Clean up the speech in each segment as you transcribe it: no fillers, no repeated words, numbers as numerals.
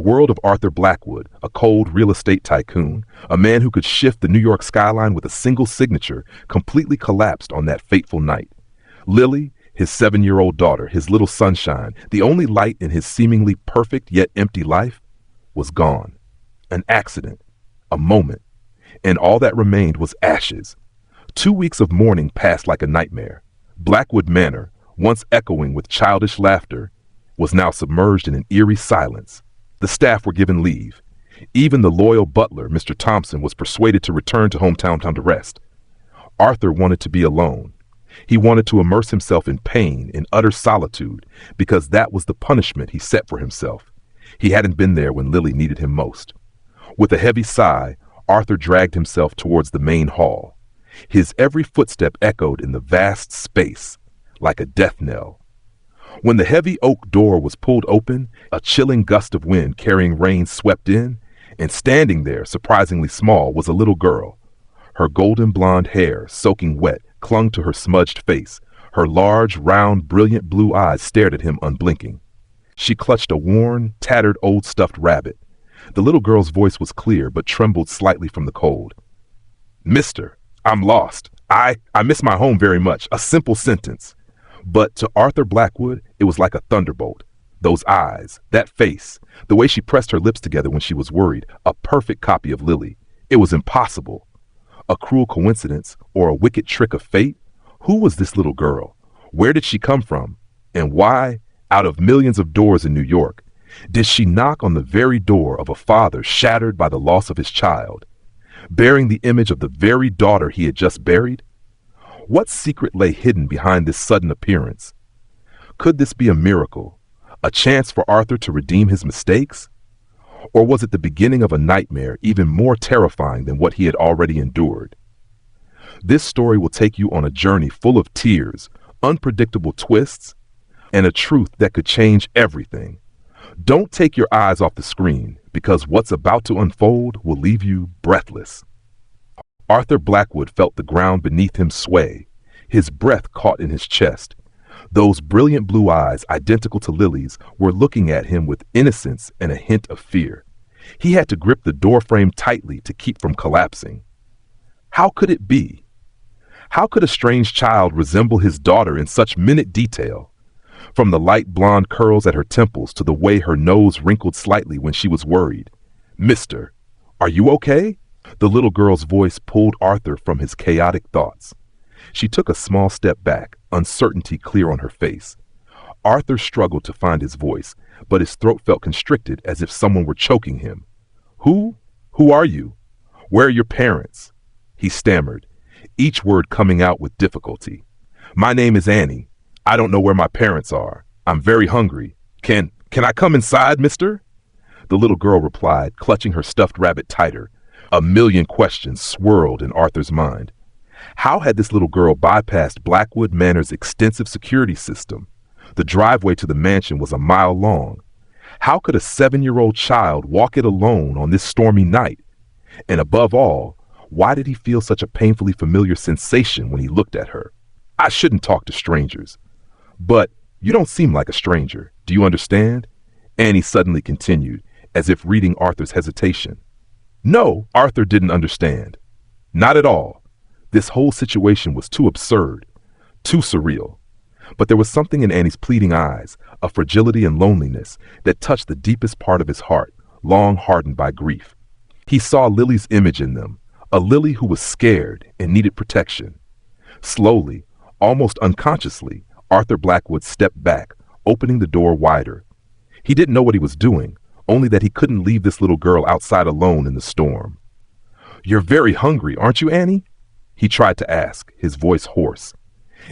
world of Arthur Blackwood, a cold real estate tycoon, a man who could shift the New York skyline with a single signature, completely collapsed on that fateful night. Lily, his 7-year-old daughter, his little sunshine, the only light in his seemingly perfect yet empty life, was gone. An accident, a moment, and all that remained was ashes. 2 weeks of mourning passed like a nightmare. Blackwood Manor, once echoing with childish laughter, was now submerged in an eerie silence. The staff were given leave. Even the loyal butler, Mr. Thompson, was persuaded to return to hometown to rest. Arthur wanted to be alone. He wanted to immerse himself in pain, in utter solitude, because that was the punishment he set for himself. He hadn't been there when Lily needed him most. With a heavy sigh, Arthur dragged himself towards the main hall. His every footstep echoed in the vast space, like a death knell. When the heavy oak door was pulled open, a chilling gust of wind carrying rain swept in, and standing there, surprisingly small, was a little girl. Her golden blonde hair, soaking wet, clung to her smudged face. Her large, round, brilliant blue eyes stared at him unblinking. She clutched a worn, tattered old stuffed rabbit. The little girl's voice was clear, but trembled slightly from the cold. "Mister, I'm lost. I miss my home very much." A simple sentence. But to Arthur Blackwood, it was like a thunderbolt. Those eyes, that face, the way she pressed her lips together when she was worried, a perfect copy of Lily. It was impossible. A cruel coincidence or a wicked trick of fate? Who was this little girl? Where did she come from? And why, out of millions of doors in New York, did she knock on the very door of a father shattered by the loss of his child, bearing the image of the very daughter he had just buried? What secret lay hidden behind this sudden appearance? Could this be a miracle, a chance for Arthur to redeem his mistakes? Or was it the beginning of a nightmare even more terrifying than what he had already endured? This story will take you on a journey full of tears, unpredictable twists, and a truth that could change everything. Don't take your eyes off the screen, because what's about to unfold will leave you breathless. Arthur Blackwood felt the ground beneath him sway. His breath caught in his chest. Those brilliant blue eyes, identical to Lily's, were looking at him with innocence and a hint of fear. He had to grip the doorframe tightly to keep from collapsing. How could it be? How could a strange child resemble his daughter in such minute detail? From the light blonde curls at her temples to the way her nose wrinkled slightly when she was worried. "Mister, are you okay?" The little girl's voice pulled Arthur from his chaotic thoughts. She took a small step back, uncertainty clear on her face. Arthur struggled to find his voice, but his throat felt constricted as if someone were choking him. Who are you? Where are your parents?" He stammered, each word coming out with difficulty. "My name is Annie. I don't know where my parents are. I'm very hungry. Can I come inside, mister?" The little girl replied, clutching her stuffed rabbit tighter. A million questions swirled in Arthur's mind. How had this little girl bypassed Blackwood Manor's extensive security system? The driveway to the mansion was a mile long. How could a 7-year-old child walk it alone on this stormy night? And above all, why did he feel such a painfully familiar sensation when he looked at her? "I shouldn't talk to strangers. But you don't seem like a stranger. Do you understand?" Annie suddenly continued, as if reading Arthur's hesitation. No, Arthur didn't understand. Not at all. This whole situation was too absurd, too surreal. But there was something in Annie's pleading eyes, a fragility and loneliness that touched the deepest part of his heart, long hardened by grief. He saw Lily's image in them, a Lily who was scared and needed protection. Slowly, almost unconsciously, Arthur Blackwood stepped back, opening the door wider. He didn't know what he was doing, only that he couldn't leave this little girl outside alone in the storm. "You're very hungry, aren't you, Annie?" he tried to ask, his voice hoarse.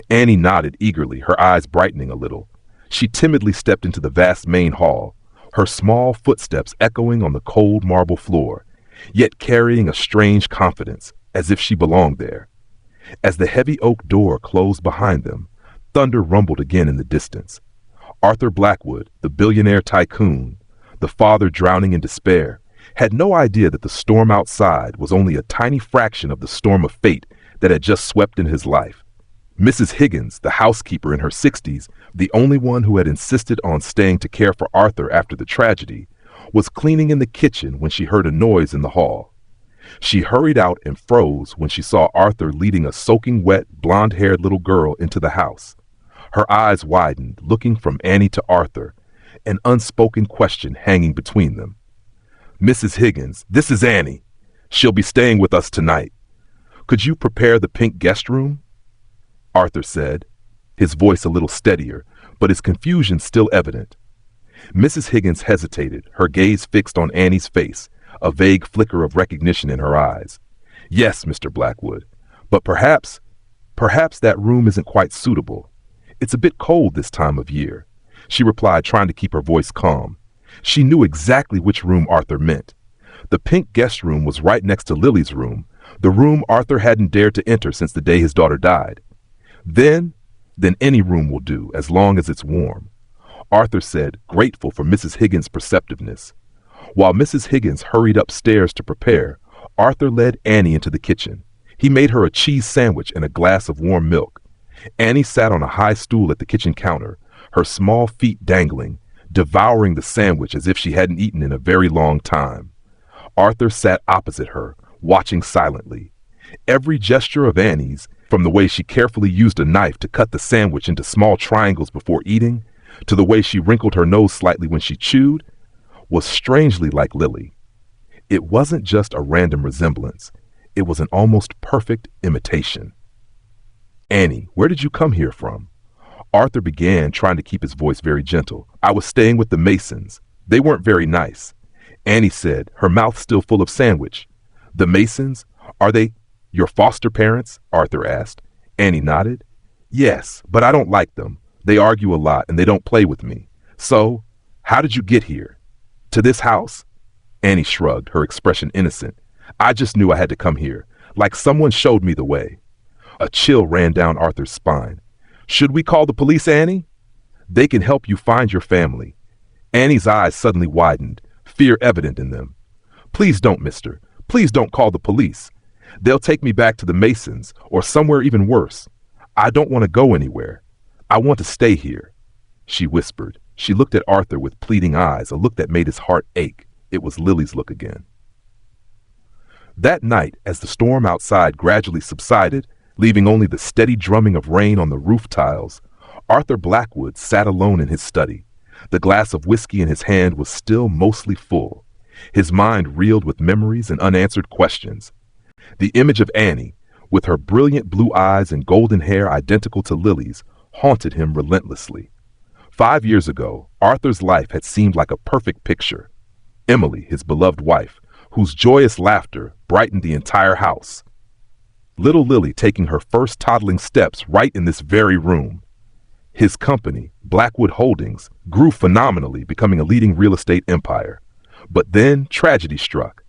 Annie nodded eagerly, her eyes brightening a little. She timidly stepped into the vast main hall, her small footsteps echoing on the cold marble floor, yet carrying a strange confidence, as if she belonged there. As the heavy oak door closed behind them, thunder rumbled again in the distance. Arthur Blackwood, the billionaire tycoon, the father drowning in despair, had no idea that the storm outside was only a tiny fraction of the storm of fate that had just swept in his life. Mrs. Higgins, the housekeeper in her 60s, the only one who had insisted on staying to care for Arthur after the tragedy, was cleaning in the kitchen when she heard a noise in the hall. She hurried out and froze when she saw Arthur leading a soaking wet, blonde-haired little girl into the house. Her eyes widened, looking from Annie to Arthur, an unspoken question hanging between them. "Mrs. Higgins, this is Annie. She'll be staying with us tonight. Could you prepare the pink guest room?" Arthur said, his voice a little steadier, but his confusion still evident. Mrs. Higgins hesitated, her gaze fixed on Annie's face, a vague flicker of recognition in her eyes. "Yes, Mr. Blackwood, but perhaps that room isn't quite suitable. It's a bit cold this time of year," she replied, trying to keep her voice calm. She knew exactly which room Arthur meant. The pink guest room was right next to Lily's room, the room Arthur hadn't dared to enter since the day his daughter died. Then any room will do, as long as it's warm," Arthur said, grateful for Mrs. Higgins' perceptiveness. While Mrs. Higgins hurried upstairs to prepare, Arthur led Annie into the kitchen. He made her a cheese sandwich and a glass of warm milk. Annie sat on a high stool at the kitchen counter, her small feet dangling, devouring the sandwich as if she hadn't eaten in a very long time. Arthur sat opposite her, watching silently. Every gesture of Annie's, from the way she carefully used a knife to cut the sandwich into small triangles before eating, to the way she wrinkled her nose slightly when she chewed, was strangely like Lily. It wasn't just a random resemblance. It was an almost perfect imitation. "Annie, where did you come here from?" Arthur began, trying to keep his voice very gentle. "I was staying with the Masons. They weren't very nice," Annie said, her mouth still full of sandwich. "The Masons? Are they your foster parents?" Arthur asked. Annie nodded. "Yes, but I don't like them. They argue a lot and they don't play with me. So, how did you get here? To this house?" Annie shrugged, her expression innocent. "I just knew I had to come here, like someone showed me the way." A chill ran down Arthur's spine. "Should we call the police, Annie?" "They can help you find your family." Annie's eyes suddenly widened, fear evident in them. "Please don't, mister. Please don't call the police. They'll take me back to the Masons, or somewhere even worse. I don't want to go anywhere. I want to stay here," she whispered. She looked at Arthur with pleading eyes, a look that made his heart ache. It was Lily's look again. That night, as the storm outside gradually subsided, leaving only the steady drumming of rain on the roof tiles, Arthur Blackwood sat alone in his study. The glass of whiskey in his hand was still mostly full. His mind reeled with memories and unanswered questions. The image of Annie, with her brilliant blue eyes and golden hair identical to Lily's, haunted him relentlessly. 5 years ago, Arthur's life had seemed like a perfect picture. Emily, his beloved wife, whose joyous laughter brightened the entire house. Little Lily taking her first toddling steps right in this very room. His company, Blackwood Holdings, grew phenomenally, becoming a leading real estate empire. But then tragedy struck.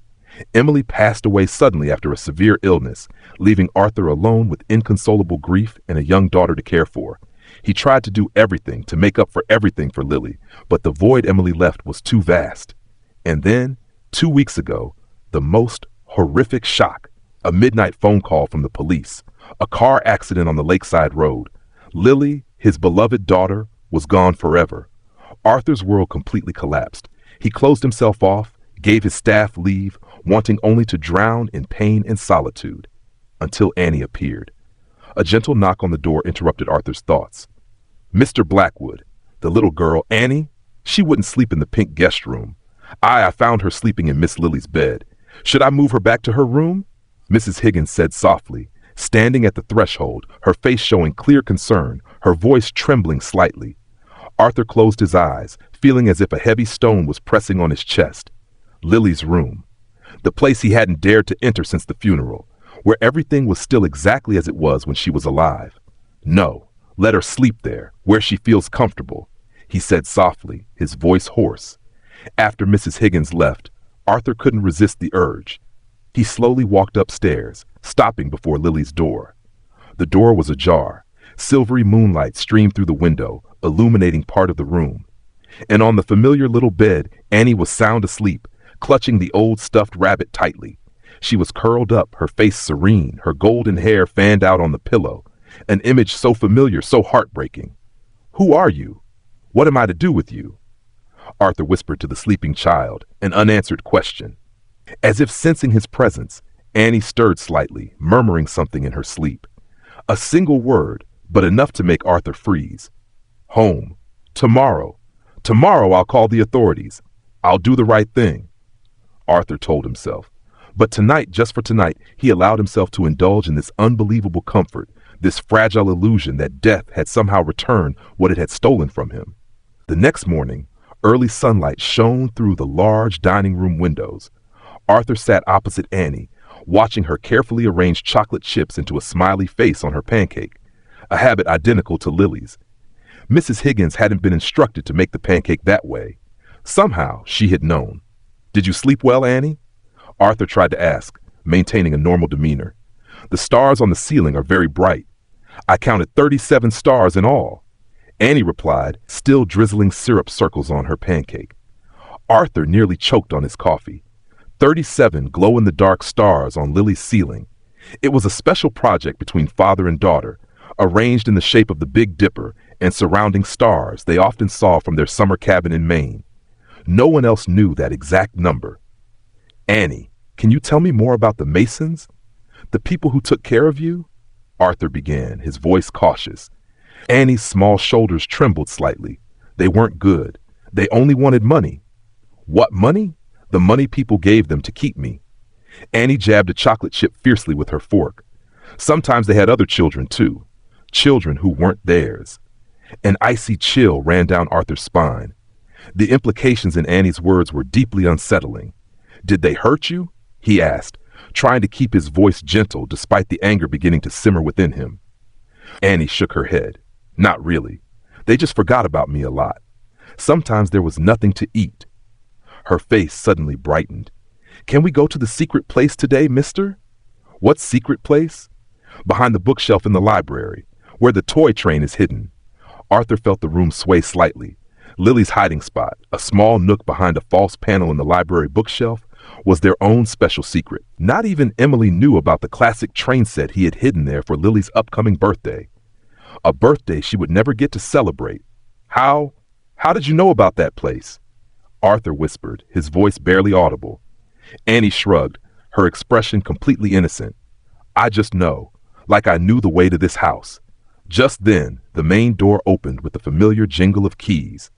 Emily passed away suddenly after a severe illness, leaving Arthur alone with inconsolable grief and a young daughter to care for. He tried to do everything to make up for everything for Lily, but the void Emily left was too vast. And then, 2 weeks ago, the most horrific shock. A midnight phone call from the police. A car accident on the lakeside road. Lily, his beloved daughter, was gone forever. Arthur's world completely collapsed. He closed himself off, gave his staff leave, wanting only to drown in pain and solitude. Until Annie appeared. A gentle knock on the door interrupted Arthur's thoughts. "Mr. Blackwood." The little girl, Annie? She wouldn't sleep in the pink guest room. I found her sleeping in Miss Lily's bed. Should I move her back to her room?" Mrs. Higgins said softly, standing at the threshold, her face showing clear concern, her voice trembling slightly. Arthur closed his eyes, feeling as if a heavy stone was pressing on his chest. Lily's room. The place he hadn't dared to enter since the funeral, where everything was still exactly as it was when she was alive. "No, let her sleep there, where she feels comfortable," he said softly, his voice hoarse. After Mrs. Higgins left, Arthur couldn't resist the urge. He slowly walked upstairs, stopping before Lily's door. The door was ajar. Silvery moonlight streamed through the window, illuminating part of the room. And on the familiar little bed, Annie was sound asleep, clutching the old stuffed rabbit tightly. She was curled up, her face serene, her golden hair fanned out on the pillow, an image so familiar, so heartbreaking. "Who are you? What am I to do with you?" Arthur whispered to the sleeping child, an unanswered question. As if sensing his presence, Annie stirred slightly, murmuring something in her sleep. A single word, but enough to make Arthur freeze. Home. Tomorrow. Tomorrow I'll call the authorities. I'll do the right thing, Arthur told himself. But tonight, just for tonight, he allowed himself to indulge in this unbelievable comfort, this fragile illusion that death had somehow returned what it had stolen from him. The next morning, early sunlight shone through the large dining room windows. Arthur sat opposite Annie, watching her carefully arrange chocolate chips into a smiley face on her pancake, a habit identical to Lily's. Mrs. Higgins hadn't been instructed to make the pancake that way. Somehow, she had known. Did you sleep well, Annie? Arthur tried to ask, maintaining a normal demeanor. The stars on the ceiling are very bright. I counted 37 stars in all. Annie replied, still drizzling syrup circles on her pancake. Arthur nearly choked on his coffee. 37 glow-in-the-dark stars on Lily's ceiling. It was a special project between father and daughter, arranged in the shape of the Big Dipper and surrounding stars they often saw from their summer cabin in Maine. No one else knew that exact number. Annie, can you tell me more about the Masons? The people who took care of you? Arthur began, his voice cautious. Annie's small shoulders trembled slightly. They weren't good. They only wanted money. What money? The money people gave them to keep me. Annie jabbed a chocolate chip fiercely with her fork. Sometimes they had other children, too. Children who weren't theirs. An icy chill ran down Arthur's spine. The implications in Annie's words were deeply unsettling. Did they hurt you? He asked, trying to keep his voice gentle despite the anger beginning to simmer within him. Annie shook her head. Not really. They just forgot about me a lot. Sometimes there was nothing to eat. Her face suddenly brightened. Can we go to the secret place today, mister? What secret place? Behind the bookshelf in the library, where the toy train is hidden. Arthur felt the room sway slightly. Lily's hiding spot, a small nook behind a false panel in the library bookshelf, was their own special secret. Not even Emily knew about the classic train set he had hidden there for Lily's upcoming birthday. A birthday she would never get to celebrate. How did you know about that place? Arthur whispered, his voice barely audible. Annie shrugged, her expression completely innocent. I just know, like I knew the way to this house. Just then, the main door opened with the familiar jingle of keys.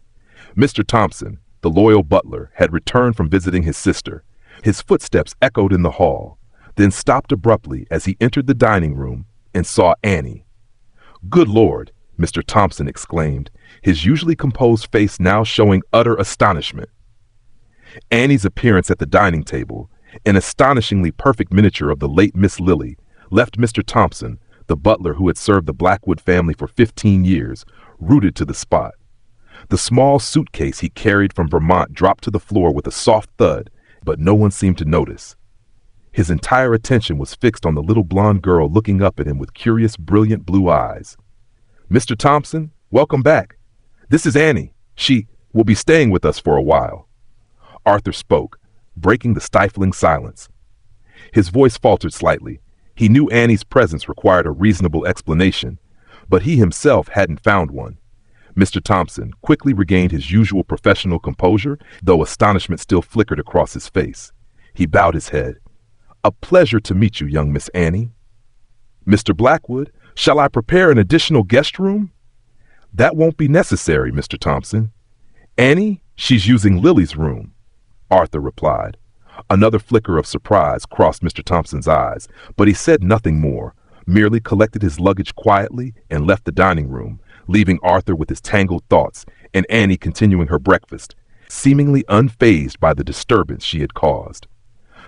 Mr. Thompson, the loyal butler, had returned from visiting his sister. His footsteps echoed in the hall, then stopped abruptly as he entered the dining room and saw Annie. Good Lord, Mr. Thompson exclaimed, his usually composed face now showing utter astonishment. Annie's appearance at the dining table, an astonishingly perfect miniature of the late Miss Lily, left Mr. Thompson, the butler who had served the Blackwood family for 15 years, rooted to the spot. The small suitcase he carried from Vermont dropped to the floor with a soft thud, but no one seemed to notice. His entire attention was fixed on the little blonde girl looking up at him with curious, brilliant blue eyes. Mr. Thompson, welcome back. This is Annie. She will be staying with us for a while. Arthur spoke, breaking the stifling silence. His voice faltered slightly. He knew Annie's presence required a reasonable explanation, but he himself hadn't found one. Mr. Thompson quickly regained his usual professional composure, though astonishment still flickered across his face. He bowed his head. A pleasure to meet you, young Miss Annie. Mr. Blackwood, shall I prepare an additional guest room? That won't be necessary, Mr. Thompson. Annie, she's using Lily's room, Arthur replied. Another flicker of surprise crossed Mr. Thompson's eyes, but he said nothing more, merely collected his luggage quietly and left the dining room, leaving Arthur with his tangled thoughts and Annie continuing her breakfast, seemingly unfazed by the disturbance she had caused.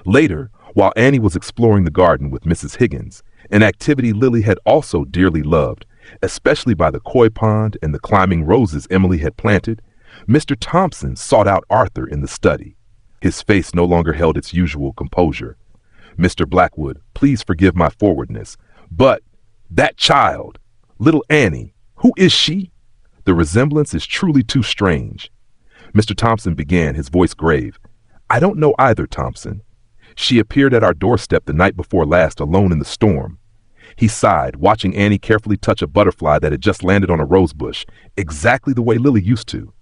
Later, while Annie was exploring the garden with Mrs. Higgins, an activity Lily had also dearly loved, especially by the koi pond and the climbing roses Emily had planted, Mr. Thompson sought out Arthur in the study. His face no longer held its usual composure. Mr. Blackwood, please forgive my forwardness, but that child, little Annie, who is she? The resemblance is truly too strange. Mr. Thompson began, his voice grave. I don't know either, Thompson. She appeared at our doorstep the night before last alone in the storm. He sighed, watching Annie carefully touch a butterfly that had just landed on a rose bush, exactly the way Lily used to.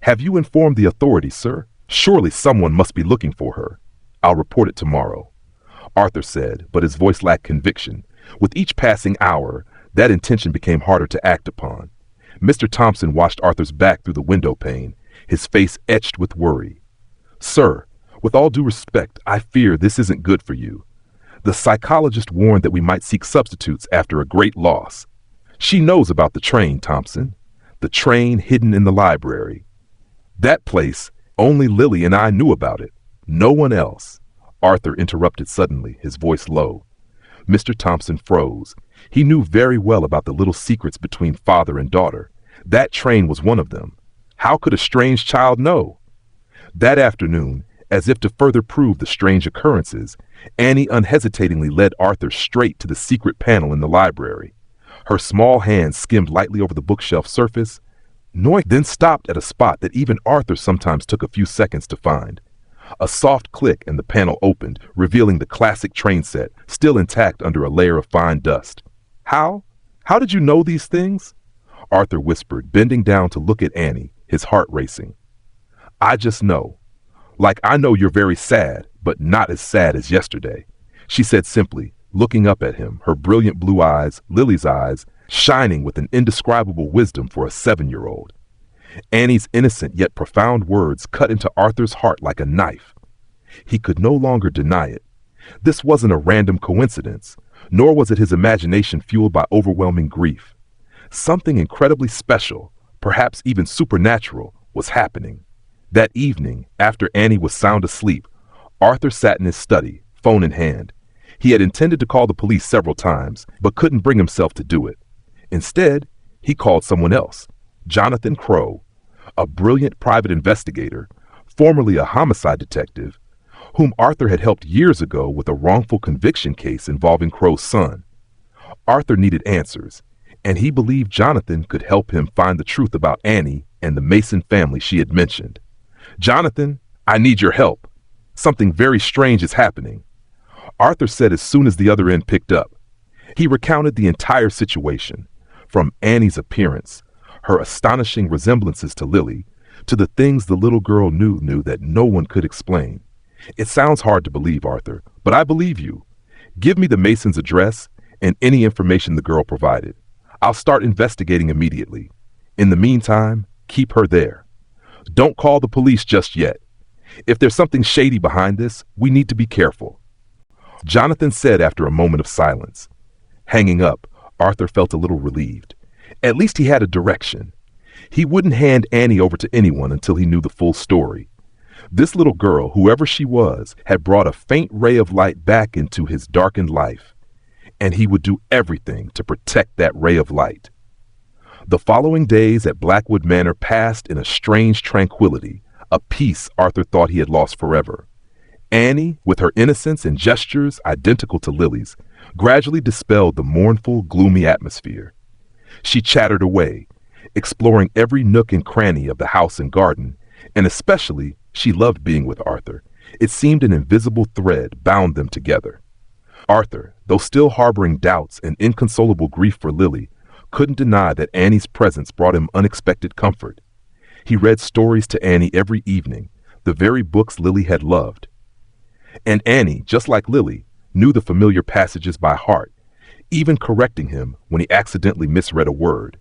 Have you informed the authorities, sir? Surely someone must be looking for her. I'll report it tomorrow, Arthur said, but his voice lacked conviction. With each passing hour, that intention became harder to act upon. Mr. Thompson watched Arthur's back through the window pane, his face etched with worry. Sir, with all due respect, I fear this isn't good for you. The psychologist warned that we might seek substitutes after a great loss. She knows about the train, Thompson. The train hidden in the library. That place, only Lily and I knew about it. No one else. Arthur interrupted suddenly, his voice low. Mr. Thompson froze. He knew very well about the little secrets between father and daughter. That train was one of them. How could a strange child know? That afternoon, as if to further prove the strange occurrences, Annie unhesitatingly led Arthur straight to the secret panel in the library. Her small hand skimmed lightly over the bookshelf surface, then stopped at a spot that even Arthur sometimes took a few seconds to find. A soft click and the panel opened, revealing the classic train set, still intact under a layer of fine dust. How? How did you know these things? Arthur whispered, bending down to look at Annie, his heart racing. I just know. Like I know you're very sad, but not as sad as yesterday, she said simply, looking up at him, her brilliant blue eyes, Lily's eyes, shining with an indescribable wisdom for a 7-year-old. Annie's innocent yet profound words cut into Arthur's heart like a knife. He could no longer deny it. This wasn't a random coincidence, nor was it his imagination fueled by overwhelming grief. Something incredibly special, perhaps even supernatural, was happening. That evening, after Annie was sound asleep, Arthur sat in his study, phone in hand. He had intended to call the police several times, but couldn't bring himself to do it. Instead, he called someone else, Jonathan Crowe, a brilliant private investigator, formerly a homicide detective, whom Arthur had helped years ago with a wrongful conviction case involving Crowe's son. Arthur needed answers, and he believed Jonathan could help him find the truth about Annie and the Mason family she had mentioned. Jonathan, I need your help. Something very strange is happening, Arthur said as soon as the other end picked up. He recounted the entire situation, from Annie's appearance, her astonishing resemblances to Lily, to the things the little girl knew that no one could explain. It sounds hard to believe, Arthur, but I believe you. Give me the Mason's address and any information the girl provided. I'll start investigating immediately. In the meantime, keep her there. Don't call the police just yet. If there's something shady behind this, we need to be careful, Jonathan said after a moment of silence. Hanging up, Arthur felt a little relieved. At least he had a direction. He wouldn't hand Annie over to anyone until he knew the full story. This little girl, whoever she was, had brought a faint ray of light back into his darkened life, and he would do everything to protect that ray of light. The following days at Blackwood Manor passed in a strange tranquility, a peace Arthur thought he had lost forever. Annie, with her innocence and gestures identical to Lily's, gradually dispelled the mournful, gloomy atmosphere. She chattered away, exploring every nook and cranny of the house and garden, and especially, she loved being with Arthur. It seemed an invisible thread bound them together. Arthur, though still harboring doubts and inconsolable grief for Lily, couldn't deny that Annie's presence brought him unexpected comfort. He read stories to Annie every evening, the very books Lily had loved. And Annie, just like Lily, knew the familiar passages by heart, even correcting him when he accidentally misread a word.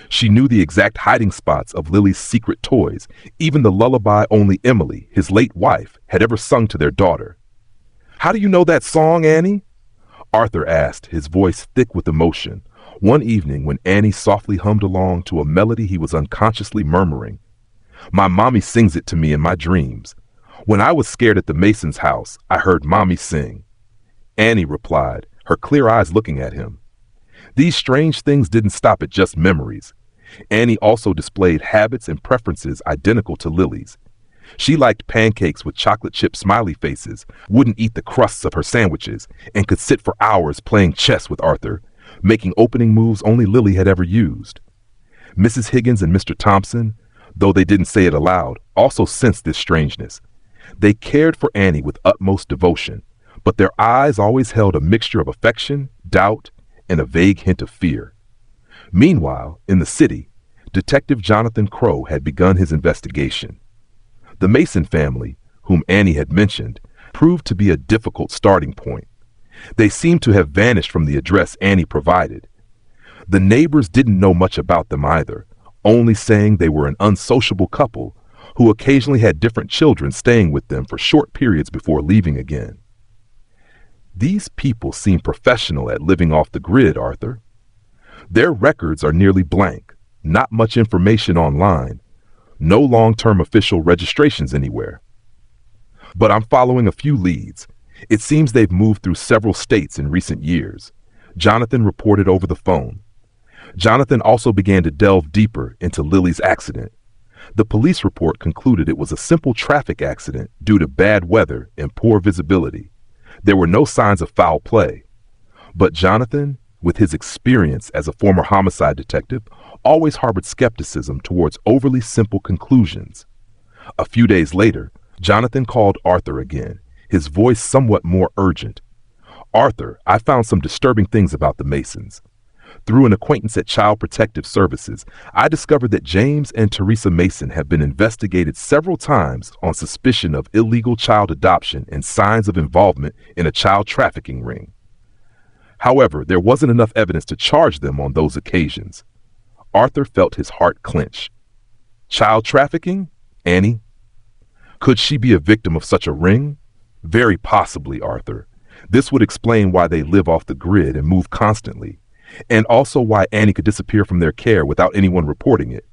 She knew the exact hiding spots of Lily's secret toys, even the lullaby only Emily, his late wife, had ever sung to their daughter. "How do you know that song, Annie?" Arthur asked, his voice thick with emotion, one evening when Annie softly hummed along to a melody he was unconsciously murmuring. "My mommy sings it to me in my dreams. When I was scared at the Mason's house, I heard Mommy sing." Annie replied, her clear eyes looking at him. These strange things didn't stop at just memories. Annie also displayed habits and preferences identical to Lily's. She liked pancakes with chocolate chip smiley faces, wouldn't eat the crusts of her sandwiches, and could sit for hours playing chess with Arthur, making opening moves only Lily had ever used. Mrs. Higgins and Mr. Thompson, though they didn't say it aloud, also sensed this strangeness. They cared for Annie with utmost devotion, but their eyes always held a mixture of affection, doubt, and a vague hint of fear. Meanwhile, in the city, Detective Jonathan Crowe had begun his investigation. The Mason family, whom Annie had mentioned, proved to be a difficult starting point. They seemed to have vanished from the address Annie provided. The neighbors didn't know much about them either, only saying they were an unsociable couple who occasionally had different children staying with them for short periods before leaving again. These people seem professional at living off the grid, Arthur. Their records are nearly blank, not much information online, no long-term official registrations anywhere. But I'm following a few leads. It seems they've moved through several states in recent years, Jonathan reported over the phone. Jonathan also began to delve deeper into Lily's accident. The police report concluded it was a simple traffic accident due to bad weather and poor visibility. There were no signs of foul play. But Jonathan, with his experience as a former homicide detective, always harbored skepticism towards overly simple conclusions. A few days later, Jonathan called Arthur again, his voice somewhat more urgent. Arthur, I found some disturbing things about the Masons. Through an acquaintance at Child Protective Services, I discovered that James and Teresa Mason have been investigated several times on suspicion of illegal child adoption and signs of involvement in a child trafficking ring. However, there wasn't enough evidence to charge them on those occasions. Arthur felt his heart clench. Child trafficking? Annie? Could she be a victim of such a ring? Very possibly, Arthur. This would explain why they live off the grid and move constantly, and also why Annie could disappear from their care without anyone reporting it.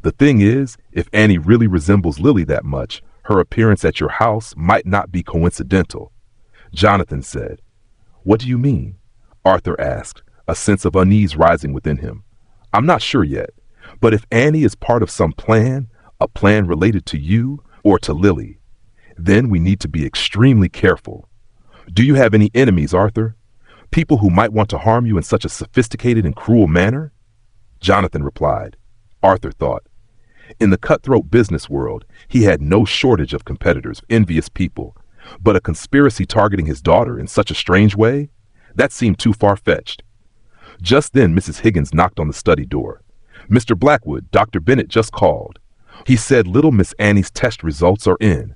The thing is, if Annie really resembles Lily that much, her appearance at your house might not be coincidental. Jonathan said. What do you mean? Arthur asked, a sense of unease rising within him. I'm not sure yet, but if Annie is part of some plan, a plan related to you or to Lily, then we need to be extremely careful. Do you have any enemies, Arthur? People who might want to harm you in such a sophisticated and cruel manner? Jonathan replied. Arthur thought. In the cutthroat business world, he had no shortage of competitors, envious people, but a conspiracy targeting his daughter in such a strange way? That seemed too far-fetched. Just then, Mrs. Higgins knocked on the study door. Mr. Blackwood, Dr. Bennett just called. He said little Miss Annie's test results are in.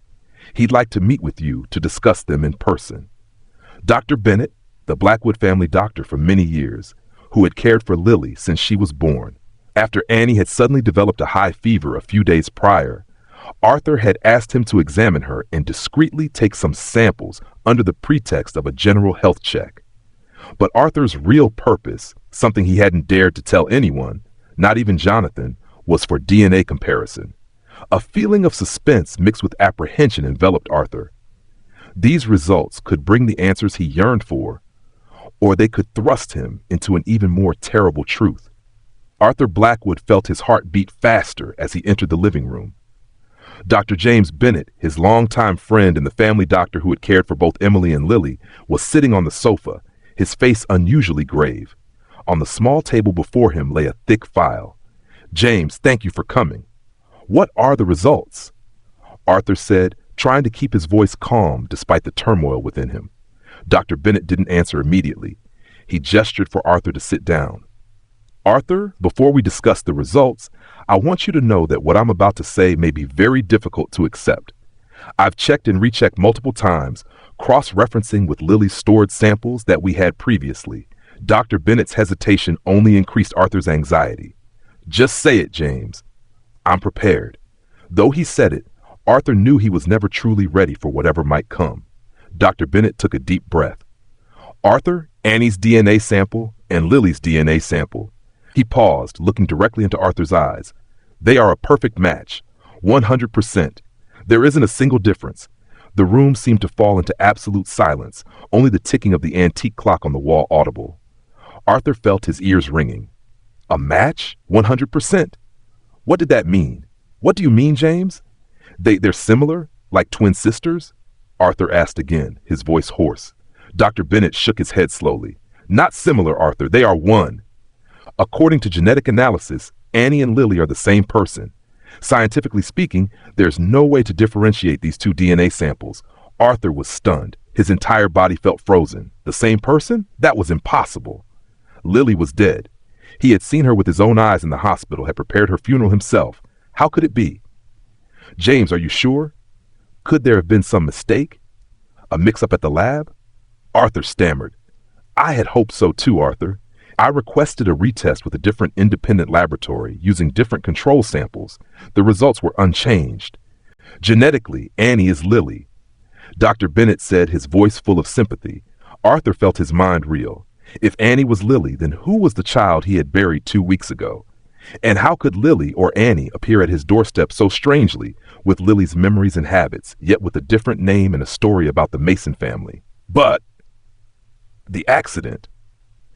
He'd like to meet with you to discuss them in person. Dr. Bennett, the Blackwood family doctor for many years, who had cared for Lily since she was born. After Annie had suddenly developed a high fever a few days prior, Arthur had asked him to examine her and discreetly take some samples under the pretext of a general health check. But Arthur's real purpose, something he hadn't dared to tell anyone, not even Jonathan, was for DNA comparison. A feeling of suspense mixed with apprehension enveloped Arthur. These results could bring the answers he yearned for, or they could thrust him into an even more terrible truth. Arthur Blackwood felt his heart beat faster as he entered the living room. Dr. James Bennett, his longtime friend and the family doctor who had cared for both Emily and Lily, was sitting on the sofa, his face unusually grave. On the small table before him lay a thick file. James, thank you for coming. What are the results? Arthur said, trying to keep his voice calm despite the turmoil within him. Dr. Bennett didn't answer immediately. He gestured for Arthur to sit down. Arthur, before we discuss the results, I want you to know that what I'm about to say may be very difficult to accept. I've checked and rechecked multiple times, cross-referencing with Lily's stored samples that we had previously. Dr. Bennett's hesitation only increased Arthur's anxiety. Just say it, James. I'm prepared. Though he said it, Arthur knew he was never truly ready for whatever might come. Dr. Bennett took a deep breath. Arthur, Annie's DNA sample, and Lily's DNA sample. He paused, looking directly into Arthur's eyes. They are a perfect match. 100%. There isn't a single difference. The room seemed to fall into absolute silence, only the ticking of the antique clock on the wall audible. Arthur felt his ears ringing. A match? 100%? What did that mean? What do you mean, James? They're similar? Like twin sisters? Arthur asked again, his voice hoarse. Dr. Bennett shook his head slowly. Not similar, Arthur. They are one. According to genetic analysis, Annie and Lily are the same person. Scientifically speaking, there's no way to differentiate these two DNA samples. Arthur was stunned. His entire body felt frozen. The same person? That was impossible. Lily was dead. He had seen her with his own eyes in the hospital, had prepared her funeral himself. How could it be? James, are you sure? Could there have been some mistake? A mix-up at the lab? Arthur stammered. I had hoped so too, Arthur. I requested a retest with a different independent laboratory using different control samples. The results were unchanged. Genetically, Annie is Lily. Dr. Bennett said, his voice full of sympathy. Arthur felt his mind reel. If Annie was Lily, then who was the child he had buried 2 weeks ago? And how could Lily or Annie appear at his doorstep so strangely, with Lily's memories and habits, yet with a different name and a story about the Mason family? But the accident.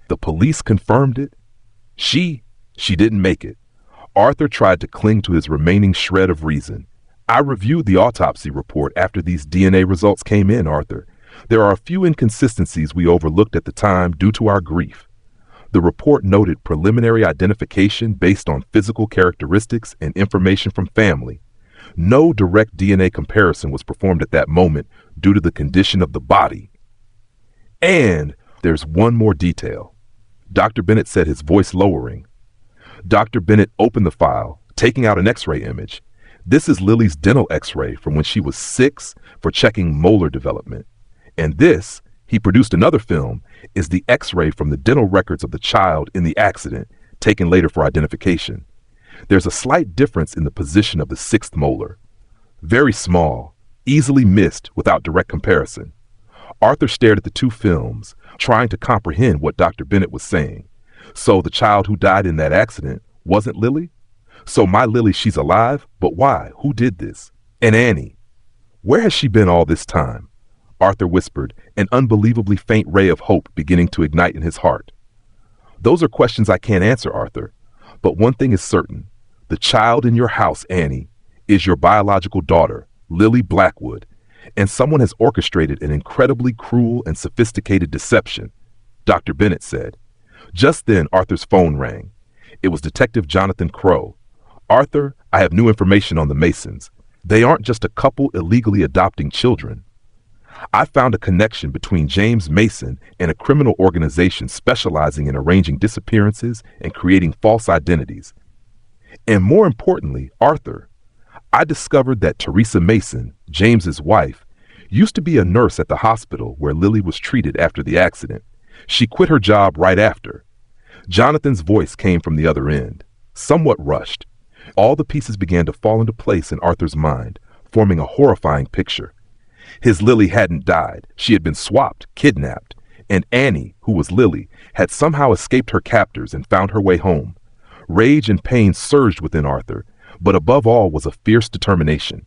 The police confirmed it. She didn't make it. Arthur tried to cling to his remaining shred of reason. I reviewed the autopsy report after these DNA results came in, Arthur. There are a few inconsistencies we overlooked at the time due to our grief. The report noted preliminary identification based on physical characteristics and information from family. No direct DNA comparison was performed at that moment due to the condition of the body. And there's one more detail. Dr. Bennett said, his voice lowering. Dr. Bennett opened the file, taking out an X-ray image. This is Lily's dental X-ray from when she was 6 for checking molar development. And this, he produced another film, is the X-ray from the dental records of the child in the accident, taken later for identification. There's a slight difference in the position of the 6th molar. Very small, easily missed without direct comparison. Arthur stared at the two films, trying to comprehend what Dr. Bennett was saying. So the child who died in that accident wasn't Lily? So my Lily, she's alive, but why? Who did this? And Annie? Where has she been all this time? Arthur whispered, an unbelievably faint ray of hope beginning to ignite in his heart. Those are questions I can't answer, Arthur. But one thing is certain. The child in your house, Annie, is your biological daughter, Lily Blackwood, and someone has orchestrated an incredibly cruel and sophisticated deception, Dr. Bennett said. Just then, Arthur's phone rang. It was Detective Jonathan Crow. Arthur, I have new information on the Masons. They aren't just a couple illegally adopting children. I found a connection between James Mason and a criminal organization specializing in arranging disappearances and creating false identities. And more importantly, Arthur, I discovered that Teresa Mason, James's wife, used to be a nurse at the hospital where Lily was treated after the accident. She quit her job right after. Jonathan's voice came from the other end, somewhat rushed. All the pieces began to fall into place in Arthur's mind, forming a horrifying picture. His Lily hadn't died. She had been swapped, kidnapped, and Annie, who was Lily, had somehow escaped her captors and found her way home. Rage and pain surged within Arthur, but above all was a fierce determination.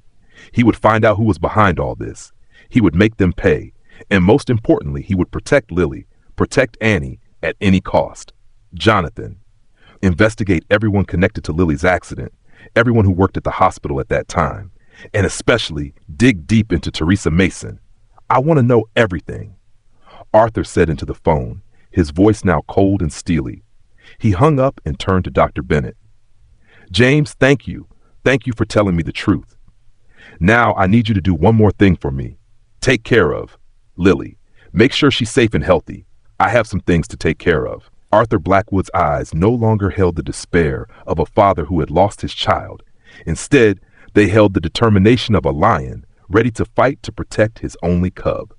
He would find out who was behind all this. He would make them pay, and most importantly, he would protect Lily, protect Annie at any cost. Jonathan, investigate everyone connected to Lily's accident, everyone who worked at the hospital at that time, and especially dig deep into Teresa Mason. I want to know everything. Arthur said into the phone, his voice now cold and steely. He hung up and turned to Dr. Bennett. James, thank you. Thank you for telling me the truth. Now I need you to do one more thing for me. Take care of Lily. Make sure she's safe and healthy. I have some things to take care of. Arthur Blackwood's eyes no longer held the despair of a father who had lost his child. Instead, they held the determination of a lion ready to fight to protect his only cub.